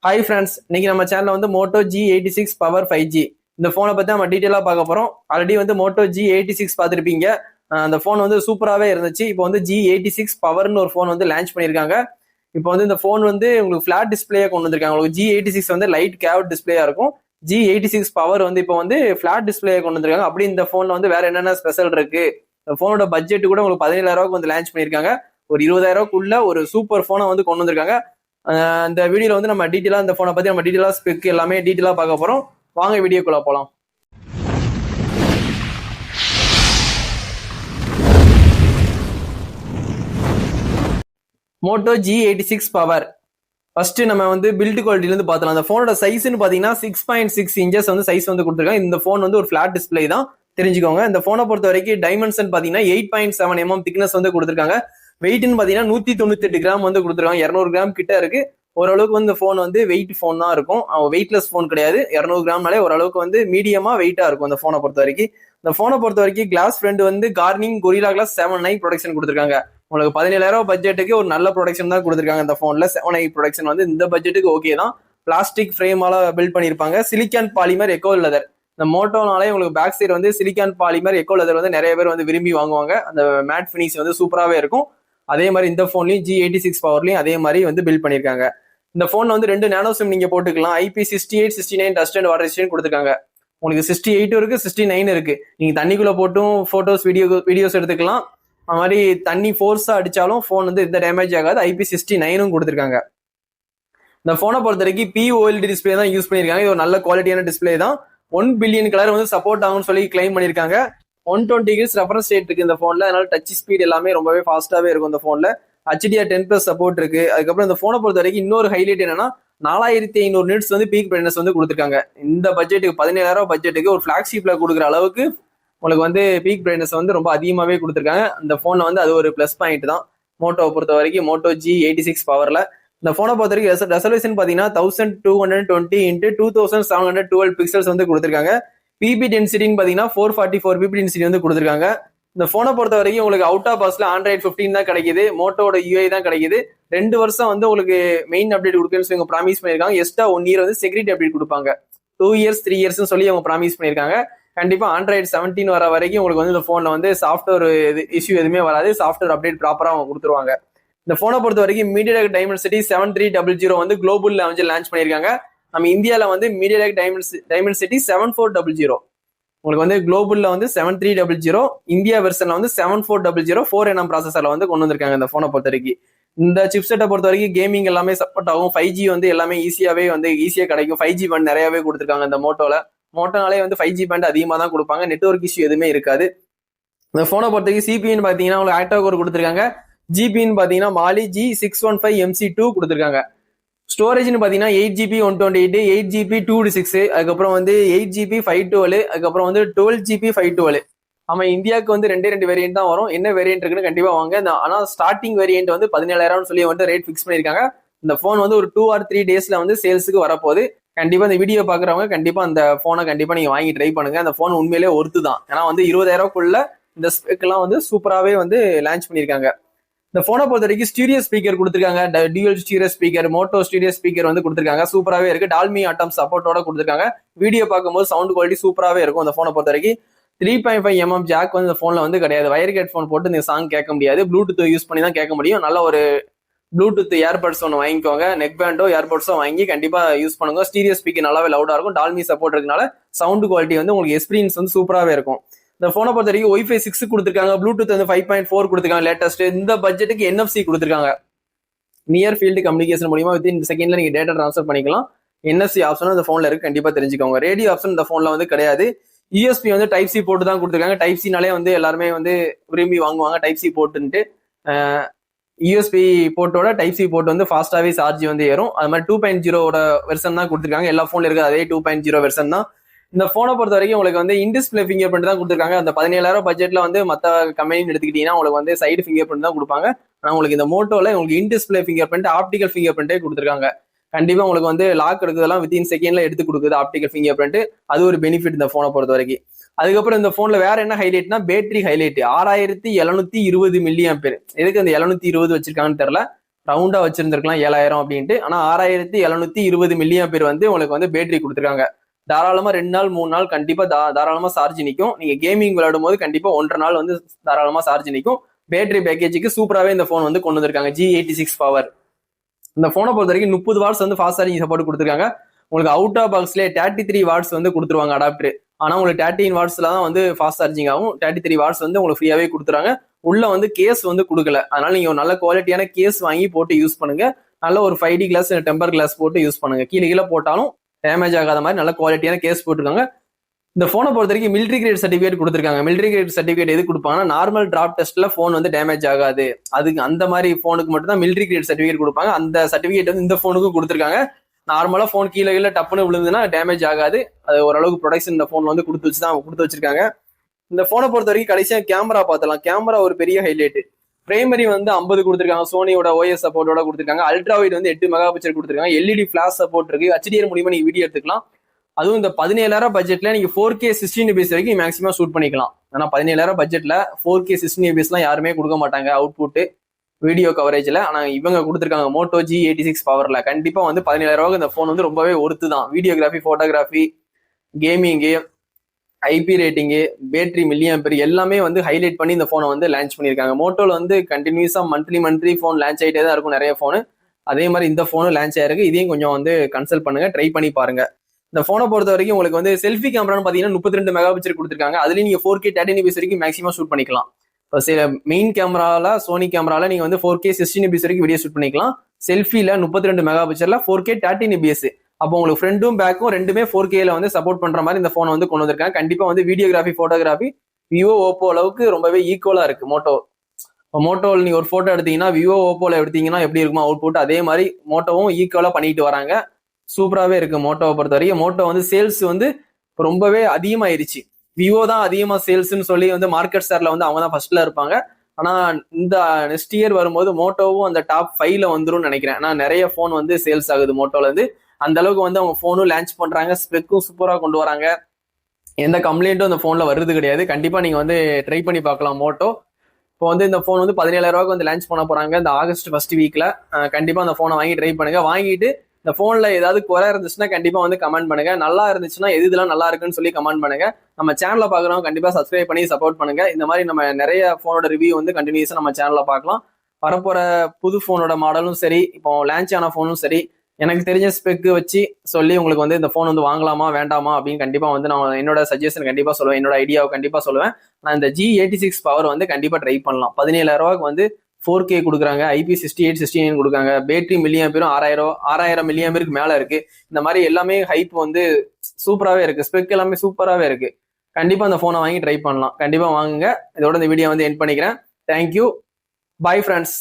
Hi friends, இன்னைக்கு நம்ம சேனல்ல வந்து மோட்டோ G86 பவர் 5G இந்த போனை பத்தி நம்ம டீட்டெயிலா பார்க்க போறோம். ஆல்ரெடி வந்து மோட்டோ G86 பார்த்துருப்பீங்க. அந்த போன் வந்து சூப்பராகவே இருந்துச்சு. இப்போ வந்து G86 பவர்னு ஒரு போன் வந்து லான்ச் பண்ணியிருக்காங்க. இப்போ வந்து இந்த போன் வந்து உங்களுக்கு ஃபிளாட் டிஸ்பிளேயா கொண்டு வந்திருக்காங்க. உங்களுக்கு G86 வந்து லைட் கேவ் டிஸ்பிளேயா இருக்கும். G86 பவர் வந்து இப்போ வந்து ஃபிளாட் டிஸ்பிளேயா கொண்டு வந்திருக்காங்க. அப்படி இந்த போன்ல வந்து வேற என்னென்ன ஸ்பெஷல் இருக்கு, இந்த போனோட பட்ஜெட் கூட உங்களுக்கு 17,000 வந்து லான்ச் பண்ணியிருக்காங்க. ஒரு 20,000 ஒரு சூப்பர் போனை வந்து கொண்டு வந்திருக்காங்க. இந்த வீடியோல வந்து நம்ம டீட்டெயிலா இந்த போனை பத்தி நம்ம டீட்டெயிலா ஸ்பெக் எல்லாமே டீட்டெயிலா பார்க்க போறோம். வாங்க வீடியோக்குள்ள போலாம். Moto G86 power. ஃபர்ஸ்ட் நம்ம வந்து பில்ட் குவாலிட்டில இருந்து பார்த்தலாம். அந்த போனோட சைஸ்ன்னு பாத்தீங்கன்னா 6.6 இன்ச்சஸ் வந்து சைஸ் வந்து கொடுத்துருக்காங்க. இந்த போன் வந்து ஒரு ஃபிளாட் டிஸ்பிளே தான், தெரிஞ்சுக்கோங்க. இந்த போனை பொறுத்த வரைக்கும் டைமென்ஷன் பாத்தீங்கன்னா 8.7 mm திக்னஸ் வந்து கொடுத்துருக்காங்க. வெயிட்னு பாத்தீங்கன்னா 198 கிராம் வந்து கொடுத்துருக்காங்க. 200 கிராம் கிட்ட இருக்கு. ஓரளவுக்கு வந்து போன் வந்து வெயிட் போன் தான் இருக்கும், வெயிட்லெஸ் போன் கிடையாது. 200 கிராம்னாலே ஓரளவுக்கு வந்து மீடியமா வெயிட்டா இருக்கும் அந்த போனை பொறுத்த வரைக்கும். இந்த போனை பொறுத்த வரைக்கும் கிளாஸ் ஃப்ரண்ட் வந்து Corning Gorilla glass 7i protection கொடுத்துருக்காங்க. உங்களுக்கு 17,000 பட்ஜெட்டுக்கு ஒரு நல்ல ப்ரொடக்ஷன் தான் கொடுத்துருக்காங்க. இந்த போன்ல 7i ப்ரொடக்ஷன் வந்து இந்த பட்ஜெட்டுக்கு ஓகே தான். பிளாஸ்டிக் ஃப்ரேமால பில்ட் பண்ணிருப்பாங்க. Silicon polymer eco leather. இந்த மோட்டோனாலே உங்களுக்கு பேக் சைடு வந்து சிலிக்கான் பாலிமர் எக்கோ லெதர் வந்து நிறைய பேர் வந்து விரும்பி வாங்குவாங்க. அந்த மேட் ஃபினிஷ் வந்து சூப்பராகவே இருக்கும். அதே மாதிரி இந்த போன்லயும் G86 பவர்லயும் அதே மாதிரி வந்து பில்ட் பண்ணிருக்காங்க. இந்த போன்ல வந்து 2 நானோ சிம் நீங்க போட்டுக்கலாம். IP68 69 dust and water resistant கொடுத்துருக்காங்க. உங்களுக்கு 68 இருக்கு, 69 இருக்கு. நீங்க தண்ணிக்குள்ள போட்டும் போட்டோஸ் வீடியோஸ் எடுத்துக்கலாம். அது மாதிரி தண்ணி ஃபோர்ஸா அடிச்சாலும் போன் வந்து எந்த டேமேஜ் ஆகாது. IP69 கொடுத்துருக்காங்க. இந்த போனை பொறுத்த வரைக்கும் POLED டிஸ்பிளே தான் யூஸ் பண்ணிருக்காங்க. இது ஒரு நல்ல குவாலிட்டியான டிஸ்பிளே தான். 1 பில்லியன் கலர் வந்து சப்போர்ட் ஆகும்னு சொல்லி கிளைம் பண்ணிருக்காங்க. 120 Hz ரெஃபரன்ஸ் ரேட் இருக்கு இந்த போன்ல. அதனால டச் ஸ்பீட் எல்லாமே ரொம்பவே ஃபாஸ்டாவே இருக்கும் இந்த போன்ல. HDR10+ சப்போர்ட் இருக்கு. அதுக்கப்புறம் இந்த போனை பொறுத்த வரைக்கும் இன்னொரு ஹைலைட் என்னன்னா 4500 நிட்ஸ் வந்து பீக் பிரைட்னஸ் வந்து கொடுத்துருக்காங்க. இந்த பட்ஜெட்டுக்கு 17,000 பட்ஜெட்டுக்கு ஒரு பிளாக்ஷிப்ல கொடுக்குற அளவுக்கு உங்களுக்கு வந்து பீக் பிரைட்னஸ் வந்து ரொம்ப அதிகமாவே கொடுத்துருக்காங்க. இந்த போன்ல வந்து அது ஒரு பிளஸ் பாயிண்ட் தான் மோட்டோவை பொறுத்த வரைக்கும். மோட்டோ G86 பவர்ல இந்த போனை பொறுத்த வரைக்கும் ரெசல்யூஷன் பாத்தீங்கன்னா 1220x2712 பிக்சல்ஸ் வந்து கொடுத்துருக்காங்க. பிபி டென்சிட்டின்னு பாத்தீங்கன்னா 444 பிபி டென்சிட்டி வந்து கொடுத்துருக்காங்க. இந்த போனை பொறுத்த வரைக்கும் உங்களுக்கு அவுட் ஆஃப் பாக்ஸ்ல Android 15 தான் கிடைக்குது. மோட்டோட UI தான் கிடைக்குது. 2 வருஷம் வந்து உங்களுக்கு மெயின் அப்டேட் கொடுக்குன்னு சொல்லி ப்ராமிஸ் பண்ணிருக்காங்க. எக்ஸ்ட்ரா 1 இயர் வந்து செக்யூரிட்டி அப்டேட் கொடுப்பாங்க. 2 இயர்ஸ் 3 இயர்ஸ் சொல்லி அவங்க ப்ராமிஸ் பண்ணிருக்காங்க. கண்டிப்பா Android 17 வர வரைக்கும் உங்களுக்கு வந்து இந்த போன்ல வந்து சாஃப்ட்வேர் இஷ்யூ எதுவுமே வராது. சாஃப்ட்வேர் அப்டேட் ப்ராப்பரா அவங்க கொடுத்துருவாங்க. இந்த போனை பொறுத்த வரைக்கும் MediaTek Dimensity 7300 வந்து குளோபல்ல வந்து லான்ச் பண்ணிருக்காங்க. நம்ம இந்தியால வந்து MediaTek Dimensity 7400. உங்களுக்கு வந்து குளோபல்ல வந்து 7300, இந்தியா வெர்ஷன்ல வந்து 7400 4nm ப்ராசஸர்ல வந்து கொண்டு வந்திருக்காங்க இந்த போனை பொறுத்த வரைக்கும். இந்த சிப்செட்டை பொறுத்த வரைக்கும் கேமிங் எல்லாமே சப்போர்ட் ஆகும். 5G வந்து எல்லாமே ஈஸியா கிடைக்கும். 5G பேண்ட் நிறையவே கொடுத்துருக்காங்க இந்த மோட்டோனாலே வந்து 5G பேண்ட் அதிகமா தான் கொடுப்பாங்க. நெட்வொர்க் இஷ்யூ எதுவுமே இருக்காது. இந்த போனை பொறுத்த வரைக்கும் CPU பாத்தீங்கன்னா உங்களுக்கு ஆக்டா கோர் கொடுத்துருக்காங்க. ஜிபின்னு பாத்தீங்கன்னா மாலி G615MC2 கொடுத்துருக்காங்க. ஸ்டோரேஜ்னு பாத்தீங்கன்னா 8GB 128, 8GB 256, அதுக்கப்புறம் வந்து 8GB 512, அதுக்கப்புறம் வந்து 12GB 512. ஆமா, இந்தியாவுக்கு வந்து 2 வேரியன்ட் தான் வரும். என்ன வேரியன்ட் இருக்குன்னு கண்டிப்பா வாங்க. ஆனா ஸ்டார்டிங் வேரியன்ட் வந்து 17,000 சொல்லி வந்து ரேட் ஃபிக்ஸ் பண்ணிருக்காங்க. இந்த போன் வந்து ஒரு 2 or 3 டேஸ்ல வந்து சேல்ஸுக்கு வரப்போகுது. கண்டிப்பா இந்த வீடியோ பாக்குறவங்க கண்டிப்பா அந்த போனை கண்டிப்பா நீங்க வாங்கி ட்ரை பண்ணுங்க. அந்த போன் உண்மையிலேயே ஒர்த்து தான். ஏன்னா வந்து 20,000 இந்த ஸ்பெக் எல்லாம் வந்து சூப்பராகவே வந்து லான்ச் பண்ணிருக்காங்க. இந்த போனை பொறுத்த வரைக்கும் ஸ்டீரியோ ஸ்பீக்கர் கொடுத்துருக்காங்க. Dual stereo speaker, Moto stereo speaker வந்து கொடுத்துருக்காங்க. சூப்பராகவே இருக்கு. டால்மி ஆட்டம் சப்போர்ட்டோட கொடுத்துருக்காங்க. வீடியோ பார்க்கும்போது சவுண்ட் குவாலிட்டி சூப்பராகவே இருக்கும். இந்த போனை பொறுத்த வரைக்கும் 3.5 mm ஜாக் வந்து இந்த போன்ல வந்து கிடையாது. வயர் ஹெட்ஃபோன் போட்டு இந்த சாங் கேட்க முடியாது. ப்ளூடூத் யூஸ் பண்ணி தான் கேட்க முடியும். நல்ல ஒரு ப்ளூடூத் ஏர்பட்ஸ் ஒன்று வாங்கிக்கோங்க. நெக் பேண்டோ ஏர்பட்ஸோ வாங்கி கண்டிப்பா யூஸ் பண்ணுங்க. ஸ்டீரியோ ஸ்பீக்கர் நல்லாவே லவுடா இருக்கும். டால்மி சப்போர்ட் இருக்கனால சவுண்ட் குவாலிட்டி வந்து உங்களுக்கு எக்ஸ்பீரியன்ஸ் வந்து சூப்பராகவே இருக்கும். இந்த போனை பொறுத்த வரைக்கும் Wi-Fi 6 கொடுத்துருக்காங்க. ப்ளூடூத் வந்து 5.4 கொடுத்துருக்காங்க லேட்டஸ்ட். இந்த பட்ஜெட்டுக்கு NFC கொடுத்துருக்காங்க. நியர் ஃபீல்டு கம்யூனிகேஷன் மூலியமா வித்தின் செகண்ட்ல நீங்க டேட்டா ட்ரான்ஸ்ஃபர் பண்ணிக்கலாம். NFC ஆப்ஷனும் இந்த போன்ல இருக்கு, கண்டிப்பா தெரிஞ்சுக்கோங்க. ரேடியோ ஆப்ஷன் இந்த போன்ல வந்து கிடையாது. USB வந்து Type-C போட்டு தான் கொடுத்துருக்காங்க. Type-C-நாலே வந்து எல்லாருமே வந்து விரும்பி வாங்குவாங்க Type-C போட்டுன்ட்டு. USB போர்ட்டோட Type-C போர்ட் வந்து ஃபாஸ்டாவே சார்ஜ் வந்து ஏறும். அது மாதிரி 2.0 வெர்ஷன் தான் கொடுத்துருக்காங்க. எல்லா போன்ல இருக்கு அதே 2.0 வெர்ஷன் தான். இந்த போனை பொறுத்த வரைக்கும் உங்களுக்கு வந்து இன்டிஸ்பிளே ஃபிங்கர் பிரிண்ட் தான் கொடுத்துருக்காங்க. அந்த 17,000 பட்ஜெட்ல வந்து மற்ற கம்பெனின்னு எடுத்துக்கிட்டீங்கன்னா உங்களுக்கு வந்து சைடு ஃபிங்கர் பிரிண்ட் தான் கொடுப்பாங்க. ஆனா உங்களுக்கு இந்த மோட்டோல உங்களுக்கு in display fingerprint, optical finger பிரிண்டே கொடுத்துருக்காங்க. கண்டிப்பா உங்களுக்கு வந்து லாக் எடுக்கிறதெல்லாம் வித்தின் செகண்ட்ல எடுத்து கொடுக்குது ஆப்டிகல் ஃபிங்கர் பிரிண்ட். அது ஒரு பெனிஃபிட் இந்த போனை பொறுத்த வரைக்கும். அதுக்கப்புறம் இந்த போன்ல வேற என்ன ஹைலைட்னா பேட்டரி ஹைலைட். 6720 mAh. எதுக்கு அந்த 720 வச்சிருக்காங்கன்னு தெரியல. ரவுண்டா வச்சிருந்திருக்கலாம் 7000 அப்படின்ட்டு. ஆனா 6720 மில்லியன் வந்து உங்களுக்கு வந்து பேட்டரி கொடுத்துருக்காங்க. தாராளமா 2 நாள் 3 நாள் கண்டிப்பா தாராளமா சார்ஜ் நிற்கும். நீங்க கேமிங் விளையாடும் போது கண்டிப்பா 1.5 நாள் வந்து தாராளமா சார்ஜ் நிற்கும். பேட்டரி பேக்கேஜுக்கு சூப்பராகவே இந்த ஃபோன் வந்து கொண்டு வந்திருக்காங்க. G86 power. இந்த போனை பொறுத்த வரைக்கும் 30 வாட்ஸ் வந்து ஃபாஸ்ட் சார்ஜிங் சப்போர்ட் கொடுத்துருக்காங்க. உங்களுக்கு அவுட் ஆஃப் பாக்ஸ்லேயே 33 வாட்ஸ் வந்து கொடுத்துருவாங்க அடாப்டர். ஆனா உங்களுக்கு 13 வாட்ஸ்ல தான் வந்து ஃபாஸ்ட் சார்ஜிங் ஆகும். 33 வாட்ஸ் வந்து உங்களுக்கு ஃப்ரீயாவே கொடுத்துறாங்க. உள்ள வந்து கேஸ் வந்து கொடுக்கல. அதனால நீங்க ஒரு நல்ல குவாலிட்டியான கேஸ் வாங்கி போட்டு யூஸ் பண்ணுங்க. நல்ல ஒரு 5D கிளாஸ் டெம்பர் கிளாஸ் போட்டு யூஸ் பண்ணுங்க. கீழே போட்டாலும் டேமேஜ் ஆகாத மாதிரி நல்ல குவாலிட்டியான கேஸ் போட்டுருக்காங்க. இந்த போனை பொறுத்த வரைக்கும் மிலிட்ரி கிரேட் சர்டிஃபிகேட் கொடுத்துருக்காங்க. மிலிட்ரி கிரேட் சர்டிஃபிகேட் எது கொடுப்பாங்கன்னா நார்மல் டிராப் டெஸ்ட்ல போன் வந்து டேமேஜ் ஆகாது. அதுக்கு அந்த மாதிரி போனுக்கு மட்டும் தான் மிலிட்ரி கிரேட் சர்டிஃபிகேட் கொடுப்பாங்க. அந்த சர்டிஃபிகேட் வந்து இந்த போனுக்கும் கொடுத்துருக்காங்க. நார்மலா போன் கீழே டப்புன்னு விழுந்துன்னா டேமேஜ் ஆகாது. அது ஓரளவுக்கு ப்ரொடக்ஷன் இந்த போன் வந்து கொடுத்து வச்சிருக்காங்க. இந்த போனை பொறுத்த வரைக்கும் கடைசியா கேமரா பார்த்தலாம். கேமரா ஒரு பெரிய ஹைலைட். பிரைமரி வந்து 50 கொடுத்துருக்காங்க. சோனியோட OS சப்போர்ட்டோட கொடுத்துருக்காங்க. அல்ட்ரா வைட் வந்து 8 மெகா பிக்சல் கொடுத்துருக்காங்க. LED ஃபிளாஷ் சப்போர்ட் இருக்கு. HDR மூலியமா நீங்க வீடியோ எடுத்துக்கலாம். அதுவும் இந்த 17000 பட்ஜெட்ல நீங்க 4K 16 fps வரைக்கும் மேக்ஸிமம் ஷூட் பண்ணிக்கலாம். ஆனா 17000 பட்ஜெட்ல 4K 16 fps எல்லாம் யாருமே கொடுக்க மாட்டாங்க அவுட்புட் வீடியோ கவரேஜ்ல. ஆனா இவங்க கொடுத்துருக்காங்க மோட்டோ G86 பவர்ல. கண்டிப்பா வந்து 17000 இந்த போன் வந்து ரொம்பவே ஒர்த்து தான். Videography, photography, கேமிங்கு, IP rating, battery million எல்லாமே வந்து ஹைலைட் பண்ணி இந்த போனை வந்து லான்ச் பண்ணியிருக்காங்க. மோட்டோல வந்து கண்டினியூஸா மந்த்லி போன் லான்ச் ஆகிட்டே தான் இருக்கும் நிறைய போனு. அதே மாதிரி இந்த போனும் லான்ச் ஆயிருக்கு. இதையும் கொஞ்சம் வந்து கன்சல்ட் பண்ணுங்க, ட்ரை பண்ணி பாருங்க. இந்த போனை பொறுத்த வரைக்கும் உங்களுக்கு வந்து செல்ஃபி கேமரான்னு பாத்தீங்கன்னா 32 மெகா பிக்சல் கொடுத்துருக்காங்க. அதுலயும் நீங்க 4K 13 fps வரைக்கும் மேக்ஸிமம் ஷூட் பண்ணிக்கலாம். மெயின் கேமரால சோனி கேமரால நீங்க வந்து 4K 16 fps வரைக்கும் வீடியோ ஷூட் பண்ணிக்கலாம். செல்ஃபில 32 மெகா பிக்சல்ல 4K 13 fps. அப்போ உங்களுக்கு ஃப்ரண்டும் பேக்கும் ரெண்டுமே 4Kல வந்து சப்போர்ட் பண்ற மாதிரி இந்த போனை வந்து கொண்டு வந்திருக்காங்க. கண்டிப்பா வந்து வீடியோகிராஃபி, போட்டோகிராஃபி விவோ, ஓப்போ அளவுக்கு ரொம்பவே ஈக்குவலா இருக்கு மோட்டோவில் நீங்க ஒரு போட்டோ எடுத்தீங்கன்னா விவோ, ஓப்போல எடுத்தீங்கன்னா எப்படி இருக்குமோ அவுட்புட், அதே மாதிரி மோட்டோவும் ஈக்குவலா பண்ணிட்டு வராங்க. சூப்பராகவே இருக்கு மோட்டோவை பொறுத்த வரைக்கும். மோட்டோ வந்து சேல்ஸ் வந்து ரொம்பவே அதிகமாயிருச்சு. விவோ தான் அதிகமா சேல்ஸ்ன்னு சொல்லி வந்து மார்க்கெட் ஷேர்ல வந்து அவங்க தான் ஃபர்ஸ்ட்ல இருப்பாங்க. ஆனா இந்த நெக்ஸ்ட் இயர் வரும்போது மோட்டோவும் அந்த டாப் 5ல வந்துரும் நினைக்கிறேன். ஆனா நிறைய போன் வந்து சேல்ஸ் ஆகுது மோட்டோல இருந்து. அந்த அளவுக்கு வந்து அவங்க போனும் லான்ச் பண்றாங்க. ஸ்பெக்கும் சூப்பரா கொண்டு வராங்க. எந்த கம்ப்ளைண்ட்டும் அந்த போன்ல வருது கிடையாது. கண்டிப்பா நீங்க வந்து ட்ரை பண்ணி பார்க்கலாம் மோட்டோ. இப்போ வந்து இந்த போன் வந்து 17000 வந்து லான்ச் பண்ண போறாங்க இந்த ஆகஸ்ட் ஃபர்ஸ்ட் வீக்ல. கண்டிப்பா அந்த போனை வாங்கி ட்ரை பண்ணுங்க. வாங்கிட்டு இந்த போன்ல ஏதாவது குறை இருந்துச்சுன்னா கண்டிப்பா வந்து கமெண்ட் பண்ணுங்க. நல்லா இருந்துச்சுன்னா எதுலாம் நல்லா இருக்குன்னு சொல்லி கமெண்ட் பண்ணுங்க. நம்ம சேனலை பாக்குறவங்க கண்டிப்பா சப்ஸ்கிரைப் பண்ணி சப்போர்ட் பண்ணுங்க. இந்த மாதிரி நம்ம நிறைய போனோட ரிவ்யூ வந்து கண்டினியூஸா நம்ம சேனல்ல பார்க்கலாம். வரப்போற புது போனோட மாடலும் சரி, இப்போ லான்ச் ஆன போனும் சரி, எனக்கு தெரிஞ்ச ஸ்பெக் வச்சு சொல்லி உங்களுக்கு வந்து இந்த போன் வந்து வாங்கலாமா வேண்டாமா அப்படின்னு கண்டிப்பா வந்து நான் என்னோட சஜஷன் கண்டிப்பா சொல்லுவேன். என்னோட ஐடியாவை கண்டிப்பா சொல்லுவேன். நான் இந்த G86 பவர் வந்து கண்டிப்பா ட்ரை பண்ணலாம். 17000 வந்து 4K கொடுக்குறாங்க. IP68 69 கொடுக்காங்க. பேட்டரி மில்லியன் 6000 மில்லியன் மேல இருக்கு. இந்த மாதிரி எல்லாமே ஹைப் வந்து சூப்பராகவே இருக்கு. ஸ்பெக் எல்லாமே சூப்பராகவே இருக்கு. கண்டிப்பா அந்த போனை வாங்கி ட்ரை பண்ணலாம். கண்டிப்பா வாங்குங்க. இதோட இந்த வீடியோ வந்து எண்ட் பண்ணிக்கிறேன். தேங்க்யூ. Bye friends.